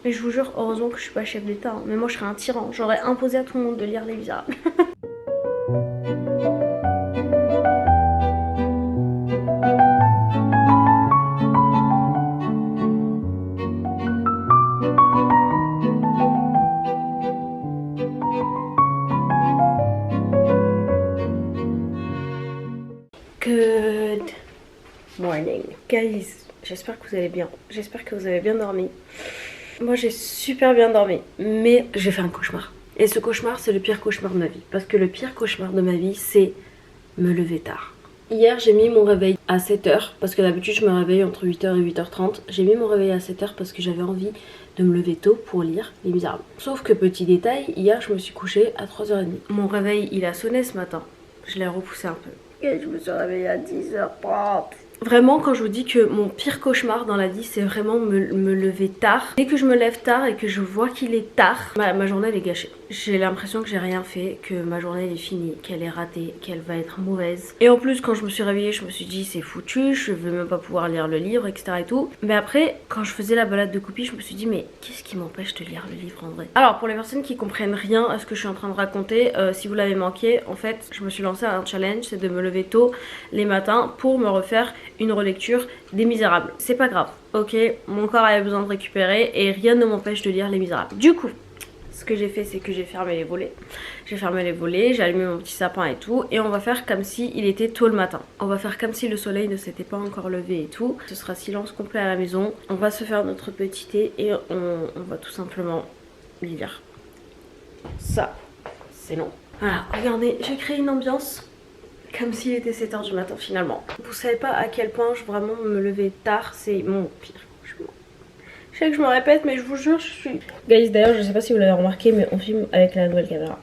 Mais je vous jure, heureusement que je suis pas chef d'état, hein. Mais moi je serais un tyran, j'aurais imposé à tout le monde de lire Les Misérables. Good morning. Guys, j'espère que vous allez bien. J'espère que vous avez bien dormi. Moi j'ai super bien dormi, mais j'ai fait un cauchemar. Et ce cauchemar, c'est le pire cauchemar de ma vie. Parce que le pire cauchemar de ma vie, c'est me lever tard. Hier, j'ai mis mon réveil à 7h, parce que d'habitude, je me réveille entre 8h et 8h30. J'ai mis mon réveil à 7h parce que j'avais envie de me lever tôt pour lire Les Misérables. Sauf que petit détail, hier, je me suis couchée à 3h30. Mon réveil, il a sonné ce matin. Je l'ai repoussé un peu. Et je me suis réveillée à 10h30. Vraiment, quand je vous dis que mon pire cauchemar dans la vie, c'est vraiment me lever tard. Dès que je me lève tard et que je vois qu'il est tard, ma journée elle est gâchée. J'ai l'impression que j'ai rien fait, que ma journée elle est finie, qu'elle est ratée, qu'elle va être mauvaise. Et en plus, quand je me suis réveillée, je me suis dit c'est foutu, je vais même pas pouvoir lire le livre, etc. et tout. Mais après, quand je faisais la balade de Coupy, je me suis dit mais qu'est-ce qui m'empêche de lire le livre en vrai? Alors pour les personnes qui comprennent rien à ce que je suis en train de raconter, si vous l'avez manqué, en fait, je me suis lancée à un challenge, c'est de me lever tôt les matins pour me refaire une relecture des Misérables. C'est pas grave, ok, mon corps avait besoin de récupérer et rien ne m'empêche de lire Les Misérables. Du coup, ce que j'ai fait, c'est que j'ai fermé les volets. J'ai fermé les volets, j'ai allumé mon petit sapin et tout. Et on va faire comme si il était tôt le matin. On va faire comme si le soleil ne s'était pas encore levé et tout. Ce sera silence complet à la maison. On va se faire notre petit thé et on va tout simplement lire. Ça, c'est long. Voilà, regardez, j'ai créé une ambiance comme s'il était 7h du matin finalement. Vous savez pas à quel point vraiment me lever tard, c'est mon pire cauchemar. Je sais que je me répète, mais je vous jure, je suis... Guys, d'ailleurs, je sais pas si vous l'avez remarqué, mais on filme avec la nouvelle caméra.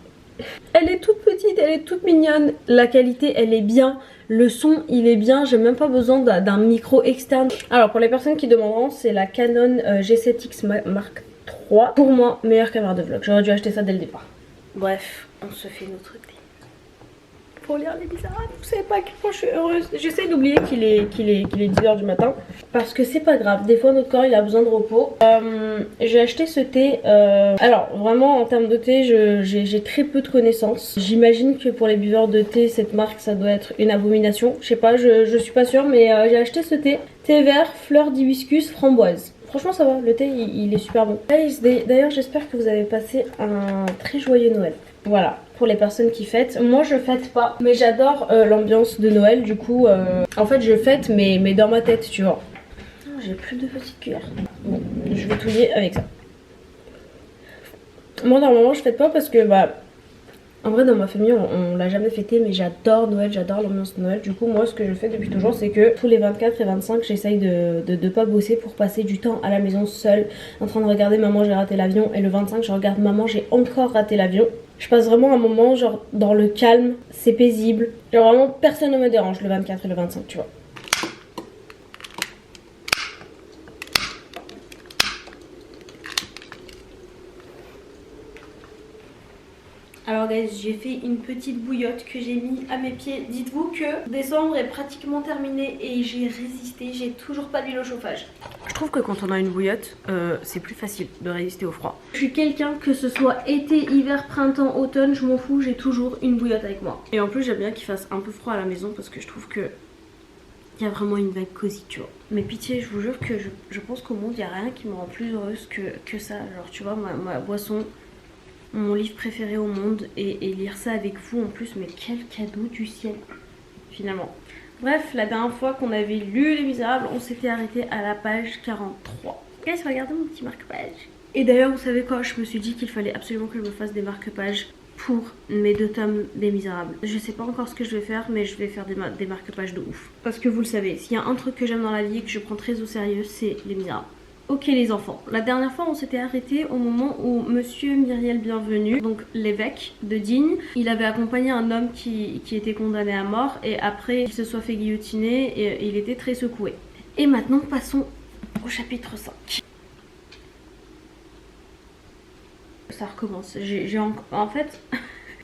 Elle est toute petite, elle est toute mignonne. La qualité, elle est bien. Le son, il est bien. J'ai même pas besoin d'un micro externe. Alors, pour les personnes qui demanderont, c'est la Canon G7X Mark III. Pour moi, meilleure caméra de vlog. J'aurais dû acheter ça dès le départ. Bref, on se fait notre thé pour lire Les Misérables. Vous savez pas à quel point je suis heureuse. J'essaie d'oublier qu'il est 10h du matin. Parce que c'est pas grave. Des fois notre corps il a besoin de repos. J'ai acheté ce thé. Alors vraiment en termes de thé j'ai très peu de connaissances. J'imagine que pour les buveurs de thé cette marque ça doit être une abomination. Je sais pas, je suis pas sûre mais j'ai acheté ce thé. Thé vert, fleur d'hibiscus, framboise. Franchement ça va, le thé il est super bon. D'ailleurs j'espère que vous avez passé un très joyeux Noël. Voilà, pour les personnes qui fêtent. Moi je fête pas, mais j'adore l'ambiance de Noël. Du coup, en fait je fête mais dans ma tête, tu vois. J'ai plus de petites cuillères. Bon, je vais tout lier avec ça. Moi normalement je fête pas parce que en vrai dans ma famille on l'a jamais fêté, mais j'adore Noël, j'adore l'ambiance de Noël. Du coup moi ce que je fais depuis toujours c'est que tous les 24 et 25 j'essaye de pas bosser pour passer du temps à la maison seule en train de regarder Maman j'ai raté l'avion, et le 25 je regarde Maman j'ai encore raté l'avion. Je passe vraiment un moment genre dans le calme, c'est paisible. Genre vraiment personne ne me dérange le 24 et le 25 tu vois. Alors guys, j'ai fait une petite bouillotte que j'ai mis à mes pieds. Dites-vous que décembre est pratiquement terminé et j'ai résisté, j'ai toujours pas d'huile au chauffage. Je trouve que quand on a une bouillotte, c'est plus facile de résister au froid. Je suis quelqu'un, que ce soit été, hiver, printemps, automne, je m'en fous, j'ai toujours une bouillotte avec moi. Et en plus j'aime bien qu'il fasse un peu froid à la maison parce que je trouve que il y a vraiment une vibe cosy, tu vois. Mais pitié, je vous jure que je pense qu'au monde il n'y a rien qui me rend plus heureuse que ça. Genre tu vois, ma boisson, mon livre préféré au monde, et lire ça avec vous en plus, mais quel cadeau du ciel finalement. Bref, la dernière fois qu'on avait lu Les Misérables, on s'était arrêté à la page 43. Guys, regardez mon petit marque-page. Et d'ailleurs, vous savez quoi, je me suis dit qu'il fallait absolument que je me fasse des marque-pages pour mes 2 tomes des Misérables. Je sais pas encore ce que je vais faire, mais je vais faire des marque-pages de ouf. Parce que vous le savez, s'il y a un truc que j'aime dans la vie et que je prends très au sérieux, c'est Les Misérables. Ok les enfants, la dernière fois on s'était arrêté au moment où Monsieur Myriel Bienvenu, donc l'évêque de Digne, il avait accompagné un homme qui était condamné à mort, et après il se soit fait guillotiner et il était très secoué. Et maintenant passons au chapitre 5. Ça recommence, en fait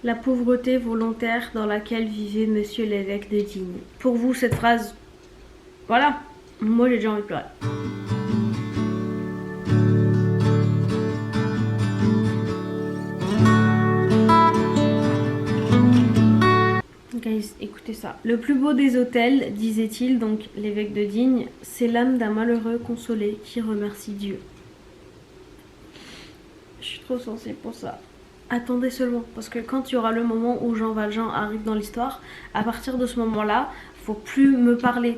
la pauvreté volontaire dans laquelle vivait Monsieur l'évêque de Digne. Pour vous cette phrase, voilà, moi j'ai déjà envie de pleurer. ça. Le plus beau des hôtels, disait-il, donc l'évêque de Digne, c'est l'âme d'un malheureux consolé qui remercie Dieu. Je suis trop sensible pour ça. Attendez seulement, parce que quand il y aura le moment où Jean Valjean arrive dans l'histoire, à partir de ce moment-là, faut plus me parler.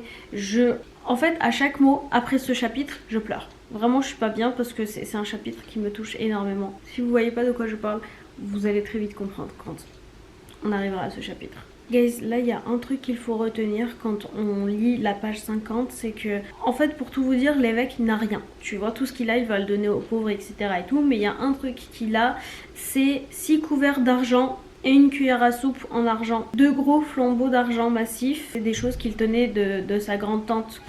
En fait, à chaque mot, après ce chapitre, je pleure. Vraiment, je suis pas bien parce que c'est un chapitre qui me touche énormément. Si vous voyez pas de quoi je parle, vous allez très vite comprendre quand on arrivera à ce chapitre. Guys, là il y a un truc qu'il faut retenir quand on lit la page 50, c'est que, en fait, pour tout vous dire, l'évêque il n'a rien. Tu vois, tout ce qu'il a, il va le donner aux pauvres, etc. et tout, mais il y a un truc qu'il a, c'est 6 couverts d'argent et une cuillère à soupe en argent. 2 gros flambeaux d'argent massifs, c'est des choses qu'il tenait de sa grande-tante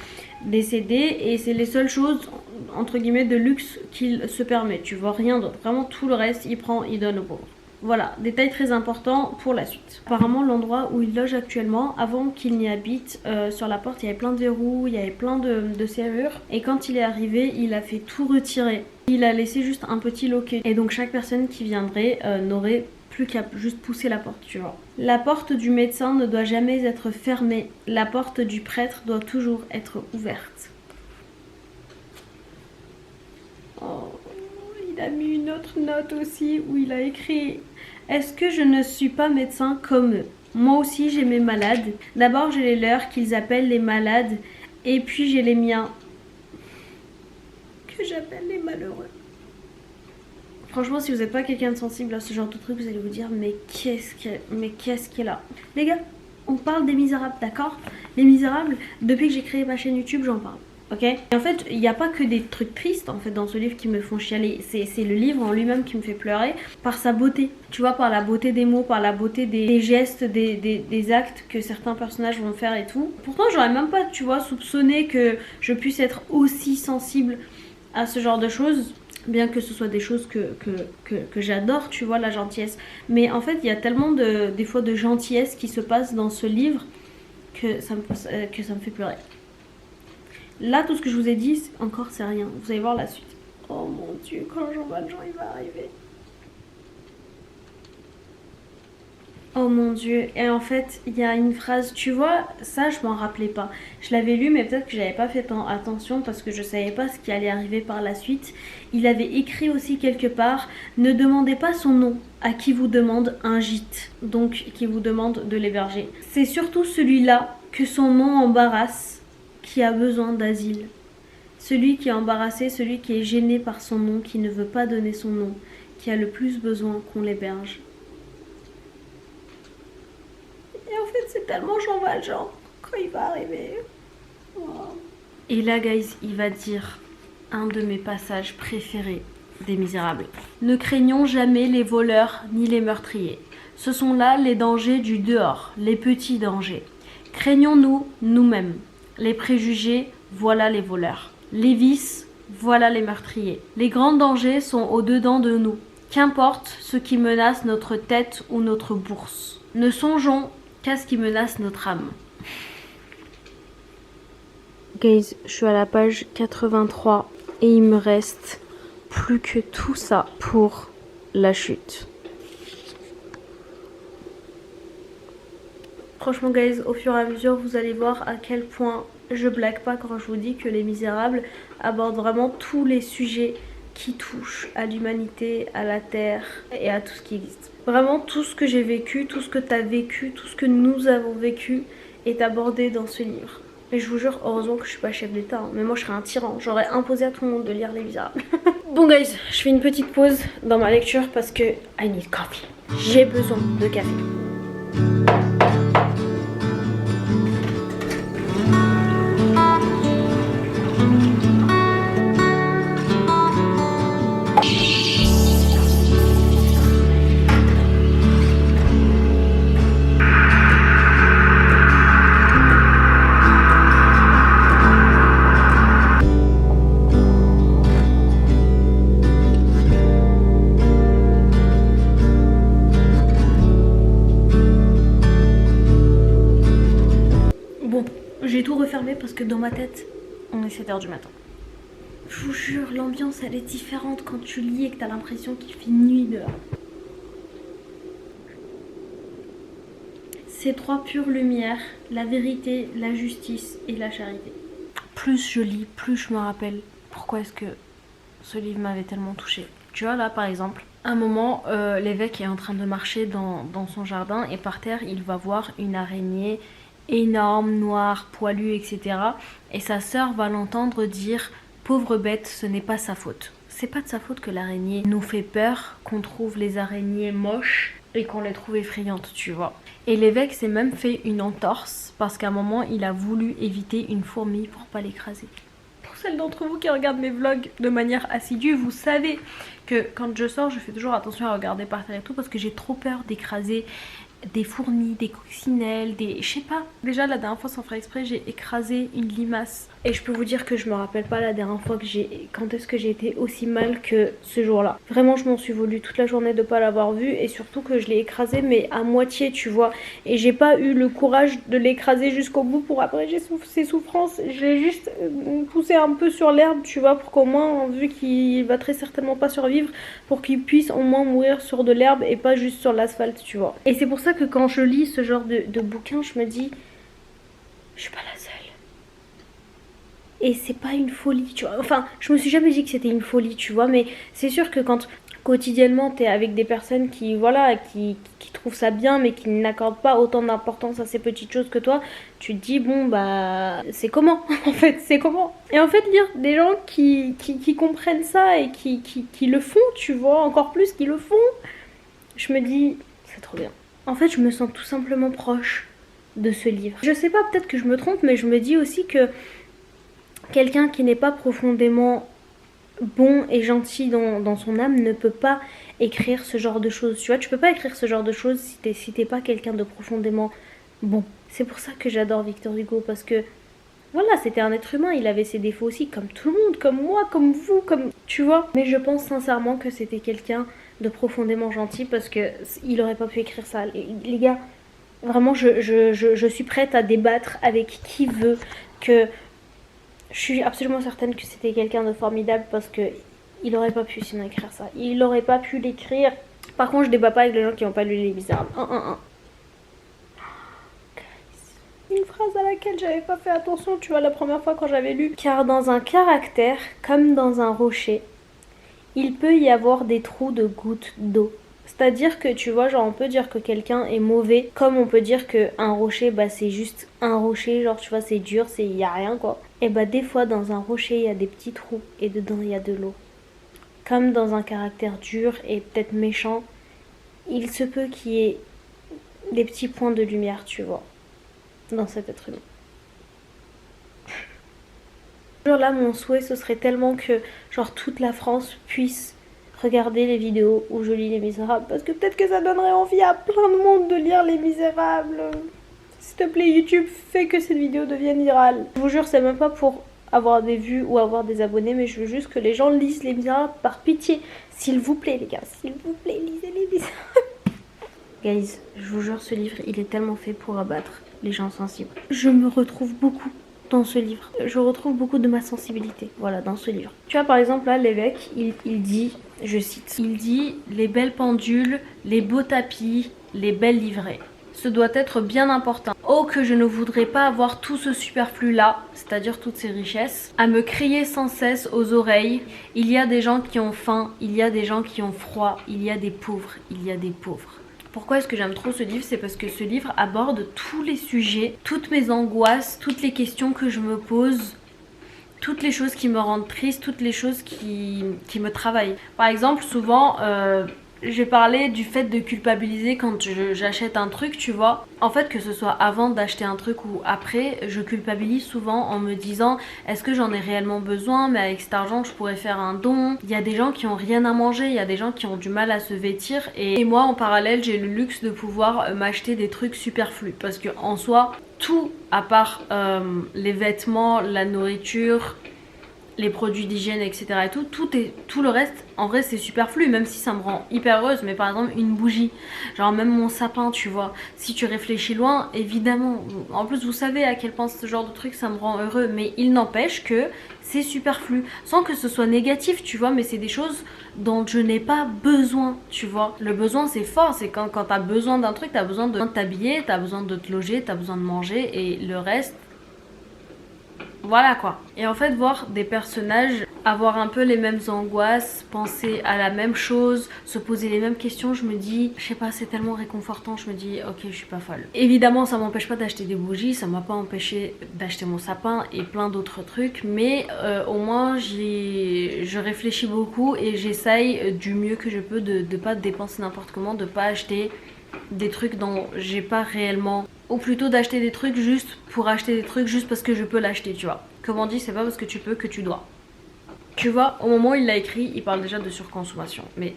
décédée, et c'est les seules choses, entre guillemets, de luxe qu'il se permet. Tu vois, rien d'autre. Vraiment, tout le reste, il prend, il donne aux pauvres. Voilà, détail très important pour la suite. Apparemment, l'endroit où il loge actuellement, avant qu'il n'y habite, sur la porte, il y avait plein de verrous, il y avait plein de serrures. Et quand il est arrivé, il a fait tout retirer. Il a laissé juste un petit loquet. Et donc, chaque personne qui viendrait n'aurait plus qu'à juste pousser la porte, tu vois. La porte du médecin ne doit jamais être fermée. La porte du prêtre doit toujours être ouverte. Oh, il a mis une autre note aussi où il a écrit: est-ce que je ne suis pas médecin comme eux? Moi aussi j'ai mes malades. D'abord j'ai les leurs qu'ils appellent les malades, et puis j'ai les miens que j'appelle les malheureux. Franchement, si vous n'êtes pas quelqu'un de sensible à ce genre de truc, vous allez vous dire mais qu'est-ce qu'il y a là? Les gars, on parle des Misérables, d'accord? Les Misérables, depuis que j'ai créé ma chaîne YouTube, j'en parle. Ok. Et en fait, il n'y a pas que des trucs tristes en fait dans ce livre qui me font chialer. C'est le livre en lui-même qui me fait pleurer par sa beauté. Tu vois, par la beauté des mots, par la beauté des gestes, des actes que certains personnages vont faire et tout. Pourtant, j'aurais même pas, tu vois, soupçonné que je puisse être aussi sensible à ce genre de choses. Bien que ce soit des choses que j'adore, tu vois, la gentillesse. Mais en fait, il y a tellement des fois de gentillesse qui se passe dans ce livre que ça me fait pleurer. Là, tout ce que je vous ai dit, encore, c'est rien. Vous allez voir la suite. Oh mon Dieu, quand Jean Valjean il va arriver. Oh mon Dieu. Et en fait, il y a une phrase, tu vois, ça je m'en rappelais pas. Je l'avais lu, mais peut-être que j'avais pas fait attention parce que je savais pas ce qui allait arriver par la suite. Il avait écrit aussi quelque part: ne demandez pas son nom à qui vous demande un gîte, donc qui vous demande de l'héberger. C'est surtout celui-là que son nom embarrasse, qui a besoin d'asile. Celui qui est embarrassé, celui qui est gêné par son nom, qui ne veut pas donner son nom, qui a le plus besoin qu'on l'héberge. Et en fait, c'est tellement Jean Valjean quand il va arriver. Oh. Et là, guys, il va dire un de mes passages préférés des Misérables. Ne craignons jamais les voleurs ni les meurtriers. Ce sont là les dangers du dehors, les petits dangers. Craignons-nous nous-mêmes. Les préjugés, voilà les voleurs. Les vices, voilà les meurtriers. Les grands dangers sont au-dedans de nous. Qu'importe ce qui menace notre tête ou notre bourse. Ne songeons qu'à ce qui menace notre âme. Guys, je suis à la page 83 et il me reste plus que tout ça pour la chute. Franchement guys, au fur et à mesure vous allez voir à quel point je blague pas quand je vous dis que Les Misérables abordent vraiment tous les sujets qui touchent à l'humanité, à la terre et à tout ce qui existe. Vraiment tout ce que j'ai vécu, tout ce que tu as vécu, tout ce que nous avons vécu est abordé dans ce livre. Et je vous jure, heureusement que je suis pas chef d'état, hein. Mais moi je serais un tyran, j'aurais imposé à tout le monde de lire Les Misérables. Bon guys, je fais une petite pause dans ma lecture parce que I need coffee. J'ai besoin de café. J'ai tout refermé parce que dans ma tête, on est 7 h du matin. Je vous jure, l'ambiance elle est différente quand tu lis et que t'as l'impression qu'il fait nuit dehors. ces 3 pures lumières, la vérité, la justice et la charité. Plus je lis, plus je me rappelle pourquoi est-ce que ce livre m'avait tellement touchée. Tu vois là par exemple, à un moment l'évêque est en train de marcher dans son jardin et par terre il va voir une araignée énorme, noire, poilue, etc. Et sa sœur va l'entendre dire « Pauvre bête, ce n'est pas sa faute ». C'est pas de sa faute que l'araignée nous fait peur, qu'on trouve les araignées moches et qu'on les trouve effrayantes, tu vois. Et l'évêque s'est même fait une entorse parce qu'à un moment il a voulu éviter une fourmi pour pas l'écraser. Pour celles d'entre vous qui regardent mes vlogs de manière assidue, vous savez que quand je sors, je fais toujours attention à regarder par terre et tout parce que j'ai trop peur d'écraser des fourmis, des coccinelles, je sais pas. Déjà la dernière fois sans faire exprès, j'ai écrasé une limace. Et je peux vous dire que je me rappelle pas la dernière fois quand est-ce que j'ai été aussi mal que ce jour-là. Vraiment je m'en suis voulu toute la journée de pas l'avoir vu et surtout que je l'ai écrasé mais à moitié tu vois. Et j'ai pas eu le courage de l'écraser jusqu'au bout pour abréger ses souffrances. Je l'ai juste poussé un peu sur l'herbe tu vois pour qu'au moins, vu qu'il va très certainement pas survivre, pour qu'il puisse au moins mourir sur de l'herbe et pas juste sur l'asphalte tu vois. Et c'est pour ça que quand je lis ce genre de bouquin, je me dis, je suis pas la seule. Et c'est pas une folie, tu vois. Enfin, je me suis jamais dit que c'était une folie, tu vois. Mais c'est sûr que quand quotidiennement t'es avec des personnes qui, voilà, qui trouvent ça bien, mais qui n'accordent pas autant d'importance à ces petites choses que toi, tu te dis, bon, bah, c'est comment en fait, c'est comment. Et en fait, lire des gens qui comprennent ça et qui le font, tu vois, encore plus qui le font, je me dis, c'est trop bien. En fait, je me sens tout simplement proche de ce livre. Je sais pas, peut-être que je me trompe, mais je me dis aussi que quelqu'un qui n'est pas profondément bon et gentil dans son âme ne peut pas écrire ce genre de choses. Tu vois, tu peux pas écrire ce genre de choses si t'es pas quelqu'un de profondément bon. C'est pour ça que j'adore Victor Hugo, parce que voilà, c'était un être humain, il avait ses défauts aussi, comme tout le monde, comme moi, comme vous, comme tu vois. Mais je pense sincèrement que c'était quelqu'un de profondément gentil parce que il aurait pas pu écrire ça. Les gars, vraiment, je suis prête à débattre avec qui veut que je suis absolument certaine que c'était quelqu'un de formidable parce que il aurait pas pu sinon écrire ça. Il aurait pas pu l'écrire. Par contre, je débat pas avec les gens qui n'ont pas lu Les Misérables. Une phrase à laquelle j'avais pas fait attention, tu vois, la première fois quand j'avais lu. Car dans un caractère, comme dans un rocher, il peut y avoir des trous de gouttes d'eau. C'est-à-dire que tu vois, genre on peut dire que quelqu'un est mauvais, comme on peut dire qu'un rocher, bah c'est juste un rocher, genre tu vois, c'est dur, y a rien quoi. Et bah des fois dans un rocher, il y a des petits trous et dedans il y a de l'eau. Comme dans un caractère dur et peut-être méchant, il se peut qu'il y ait des petits points de lumière, tu vois, dans cet être humain. Là, mon souhait, ce serait tellement que genre toute la France puisse regarder les vidéos où je lis Les Misérables, parce que peut-être que ça donnerait envie à plein de monde de lire Les Misérables. S'il te plaît, YouTube, fais que cette vidéo devienne virale. Je vous jure, c'est même pas pour avoir des vues ou avoir des abonnés, mais je veux juste que les gens lisent Les Misérables par pitié. S'il vous plaît, les gars, s'il vous plaît, lisez Les Misérables. Guys, je vous jure, ce livre, il est tellement fait pour abattre les gens sensibles. Je me retrouve beaucoup dans ce livre. Je retrouve beaucoup de ma sensibilité, voilà, dans ce livre. Tu vois, par exemple, là, l'évêque, il dit, je cite, il dit « Les belles pendules, les beaux tapis, les belles livrées. Ce doit être bien important. Oh, que je ne voudrais pas avoir tout ce superflu-là, c'est-à-dire toutes ces richesses, à me crier sans cesse aux oreilles. Il y a des gens qui ont faim, il y a des gens qui ont froid, il y a des pauvres, il y a des pauvres. » Pourquoi est-ce que j'aime trop ce livre? C'est parce que ce livre aborde tous les sujets, toutes mes angoisses, toutes les questions que je me pose, toutes les choses qui me rendent triste, toutes les choses qui me travaillent. Par exemple, souvent, j'ai parlé du fait de culpabiliser quand j'achète un truc, tu vois. En fait, que ce soit avant d'acheter un truc ou après, je culpabilise souvent en me disant est-ce que j'en ai réellement besoin, mais avec cet argent je pourrais faire un don. Il y a des gens qui ont rien à manger, il y a des gens qui ont du mal à se vêtir et moi en parallèle j'ai le luxe de pouvoir m'acheter des trucs superflus parce que en soi tout à part les vêtements, la nourriture, les produits d'hygiène, etc. et tout le reste, en vrai c'est superflu, même si ça me rend hyper heureuse. Mais par exemple une bougie, genre même mon sapin, tu vois, si tu réfléchis loin, évidemment, en plus vous savez à quel point ce genre de truc ça me rend heureux, mais il n'empêche que c'est superflu, sans que ce soit négatif, tu vois, mais c'est des choses dont je n'ai pas besoin, tu vois. Le besoin c'est fort, c'est quand t'as besoin d'un truc, t'as besoin de t'habiller, t'as besoin de te loger, t'as besoin de manger, et le reste, voilà quoi. Et en fait voir des personnages avoir un peu les mêmes angoisses, penser à la même chose, se poser les mêmes questions, je me dis, je sais pas, c'est tellement réconfortant, je me dis ok, je suis pas folle. Évidemment ça m'empêche pas d'acheter des bougies, ça m'a pas empêché d'acheter mon sapin et plein d'autres trucs, mais au moins je réfléchis beaucoup et j'essaye du mieux que je peux de pas dépenser n'importe comment, de pas acheter des trucs dont j'ai pas réellement, ou plutôt d'acheter des trucs juste pour acheter des trucs juste parce que je peux l'acheter, tu vois. Comme on dit, c'est pas parce que tu peux que tu dois. Tu vois, au moment où il l'a écrit, il parle déjà de surconsommation, mais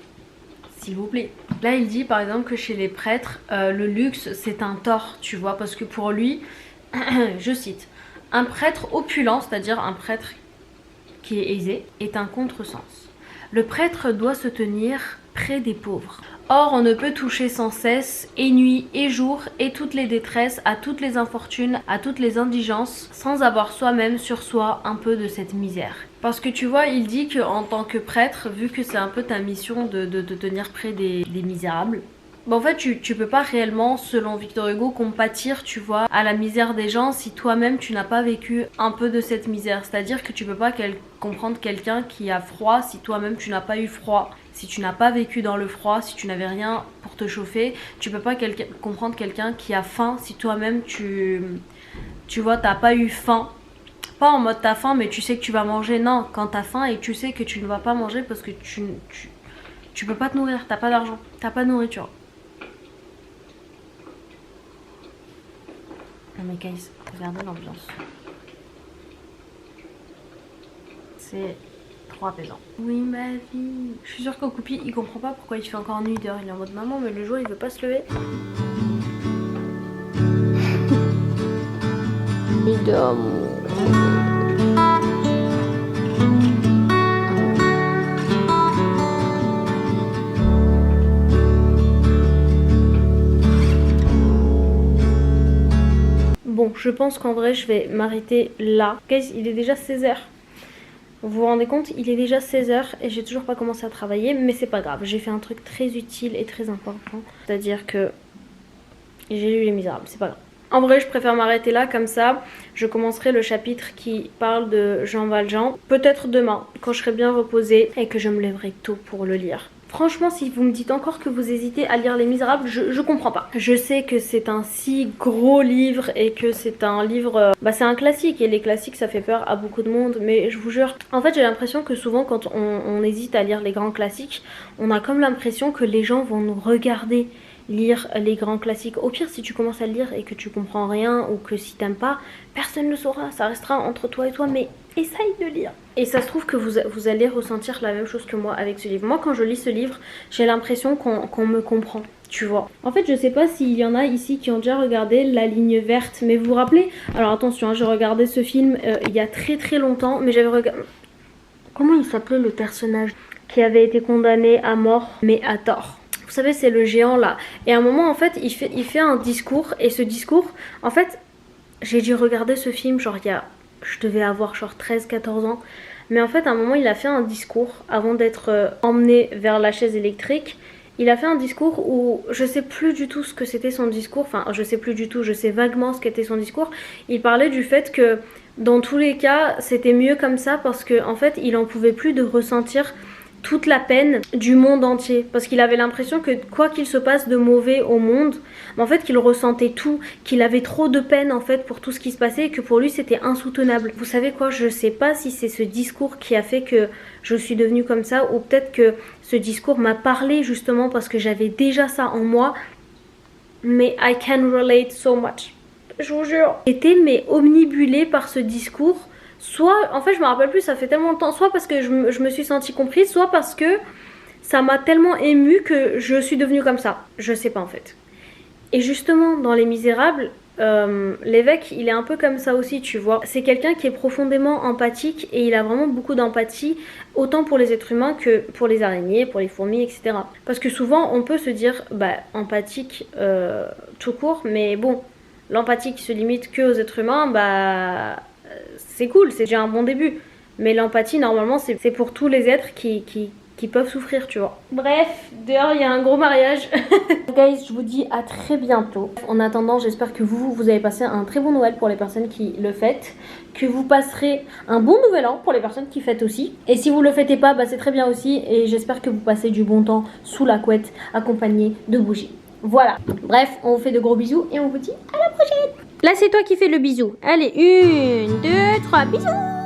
s'il vous plaît. Là il dit par exemple que chez les prêtres, le luxe c'est un tort, tu vois, parce que pour lui, je cite, un prêtre opulent, c'est-à-dire un prêtre qui est aisé, est un contresens. Le prêtre doit se tenir près des pauvres. Or on ne peut toucher sans cesse, et nuit et jour, et toutes les détresses, à toutes les infortunes, à toutes les indigences, sans avoir soi-même sur soi un peu de cette misère. Parce que tu vois, il dit qu'en tant que prêtre, vu que c'est un peu ta mission de te tenir près des misérables, bah en fait tu peux pas réellement, selon Victor Hugo, compatir, tu vois, à la misère des gens si toi-même tu n'as pas vécu un peu de cette misère. C'est-à-dire que tu peux pas comprendre quelqu'un qui a froid si toi-même tu n'as pas eu froid. Si tu n'as pas vécu dans le froid, si tu n'avais rien pour te chauffer, tu peux pas comprendre quelqu'un qui a faim si toi-même tu vois, t'as pas eu faim. Pas en mode t'as faim mais tu sais que tu vas manger, non, quand t'as faim et tu sais que tu ne vas pas manger parce que tu peux pas te nourrir, t'as pas d'argent, t'as pas de nourriture. Non mais guys, regardez l'ambiance. C'est trop apaisant. Oui ma vie. Je suis sûre qu'au coupi il comprend pas pourquoi il fait encore nuit dehors. Il est en mode maman mais le jour il veut pas se lever. Il dort. Bon, je pense qu'en vrai, je vais m'arrêter là. Guys, il est déjà 16h. Vous vous rendez compte, il est déjà 16h et j'ai toujours pas commencé à travailler. Mais c'est pas grave, j'ai fait un truc très utile et très important. C'est-à-dire que j'ai lu Les Misérables, c'est pas grave. En vrai, je préfère m'arrêter là, comme ça, je commencerai le chapitre qui parle de Jean Valjean. Peut-être demain, quand je serai bien reposée et que je me lèverai tôt pour le lire. Franchement, si vous me dites encore que vous hésitez à lire Les Misérables, je comprends pas. Je sais que c'est un si gros livre et que c'est un livre... c'est un classique et les classiques ça fait peur à beaucoup de monde. Mais je vous jure, en fait j'ai l'impression que souvent quand on hésite à lire les grands classiques, on a comme l'impression que les gens vont nous regarder lire les grands classiques. Au pire, si tu commences à le lire et que tu comprends rien ou que si t'aimes pas, personne ne le saura, ça restera entre toi et toi, mais essaye de lire. Et ça se trouve que vous allez ressentir la même chose que moi avec ce livre. Moi quand je lis ce livre, j'ai l'impression qu'on me comprend, tu vois. En fait je sais pas s'il y en a ici qui ont déjà regardé La Ligne Verte, mais vous vous rappelez, alors attention, hein, j'ai regardé ce film il y a très longtemps, mais j'avais regardé... Comment il s'appelait le personnage qui avait été condamné à mort, mais à tort? Vous savez, c'est le géant là. Et à un moment, en fait, il fait un discours. Et ce discours, en fait, j'ai dû regarder ce film, genre, je devais avoir genre 13-14 ans. Mais en fait, à un moment, il a fait un discours avant d'être emmené vers la chaise électrique. Il a fait un discours où je sais plus du tout ce que c'était son discours. Enfin, je sais plus du tout, je sais vaguement ce qu'était son discours. Il parlait du fait que dans tous les cas, c'était mieux comme ça parce que en fait, il en pouvait plus de ressentir toute la peine du monde entier, parce qu'il avait l'impression que quoi qu'il se passe de mauvais au monde, en fait qu'il ressentait tout, qu'il avait trop de peine en fait pour tout ce qui se passait et que pour lui c'était insoutenable. Vous savez quoi, je sais pas si c'est ce discours qui a fait que je suis devenue comme ça, ou peut-être que ce discours m'a parlé justement parce que j'avais déjà ça en moi, mais I can relate so much, je vous jure. J'étais mais omnibulée par ce discours. Soit, en fait je me rappelle plus, ça fait tellement de temps, soit parce que je me suis sentie comprise, soit parce que ça m'a tellement émue que je suis devenue comme ça. Je sais pas en fait. Et justement dans Les Misérables, l'évêque il est un peu comme ça aussi, tu vois. C'est quelqu'un qui est profondément empathique et il a vraiment beaucoup d'empathie, autant pour les êtres humains que pour les araignées, pour les fourmis, etc. Parce que souvent on peut se dire empathique tout court, mais bon, l'empathie qui se limite que aux êtres humains, c'est cool, c'est déjà un bon début. Mais l'empathie normalement c'est pour tous les êtres qui peuvent souffrir, tu vois. Bref, dehors il y a un gros mariage. Guys, je vous dis à très bientôt. En attendant, j'espère que vous avez passé un très bon Noël pour les personnes qui le fêtent, que vous passerez un bon nouvel an pour les personnes qui fêtent aussi. Et si vous le fêtez pas, c'est très bien aussi. Et j'espère que vous passez du bon temps sous la couette, accompagné de bougies. Voilà. Bref, on vous fait de gros bisous et on vous dit à la prochaine. Là, c'est toi qui fais le bisou. Allez, 1, 2, 3, bisous.